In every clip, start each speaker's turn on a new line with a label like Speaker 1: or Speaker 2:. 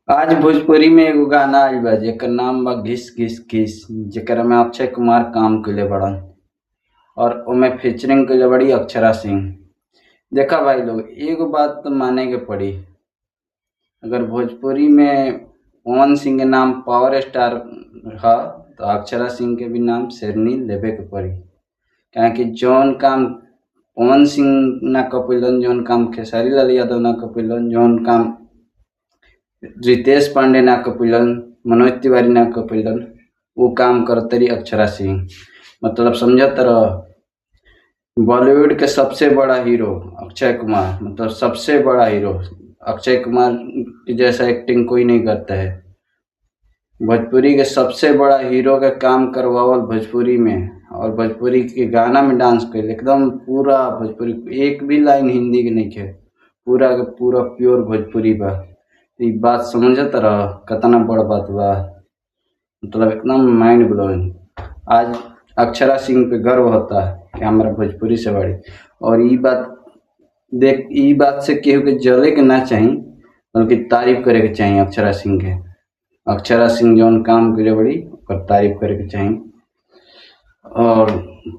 Speaker 1: आज भोजपुरी में एगो गाना आइल बा जेकर नाम बा घिस घिस घिस, जेकरा में अक्षय कुमार काम कइले बड़न और ओमे फीचरिंग कइले बड़ी अक्षरा सिंह। देखा भाई लोग, एगो बात तो माने के पड़ी, अगर भोजपुरी में पवन सिंह के नाम पावर स्टार ह तो अक्षरा सिंह के भी नाम शेरनी लेबे के पड़ी। काहे कि जौन काम पवन सिंह ना कर पइलन, जौन काम खेसारी लाल यादव ना कर पइलन, जौन काम रितेश पांडे ना कर पइलन, मनोज तिवारी ना कर पइलन, वो काम करतरी अक्षरा सिंह। मतलब समझत रह, बॉलीवुड के सबसे बड़ा हीरो अक्षय कुमार, मतलब सबसे बड़ा हीरो अक्षय कुमार की जैसा एक्टिंग कोई नहीं करता है। भोजपुरी के सबसे बड़ा हीरो का काम करवावल भोजपुरी में, और भोजपुरी के गाना में डांस कइल, एकदम पूरा भोजपुरी, एक भी लाइन हिंदी के नहीं है, पूरा के पूरा प्योर भोजपुरी बा। ई बात समझत रह कितना बड़ बात बा, मतलब एकदम माइंड ब्लोइंग। आज अक्षरा सिंह पे गर्व होता है कि हमारा भोजपुरी से बड़ी, और ई बात से केहू के जले के ना चाही, बल्कि तारीफ करे के चाही अक्षरा सिंह के। अक्षरा सिंह जौन काम कइले बड़ी ओकर तारीफ करे के चाही, और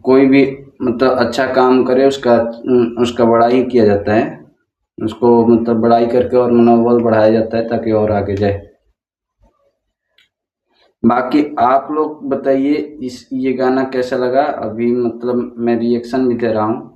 Speaker 1: कोई भी मतलब अच्छा काम करे उसका बड़ाई किया जाता है, उसको मतलब बड़ाई करके और मनोबल बढ़ाया जाता है ताकि और आगे जाए। बाकी आप लोग बताइए ये गाना कैसा लगा। अभी मतलब मैं रिएक्शन भी दे रहा हूँ।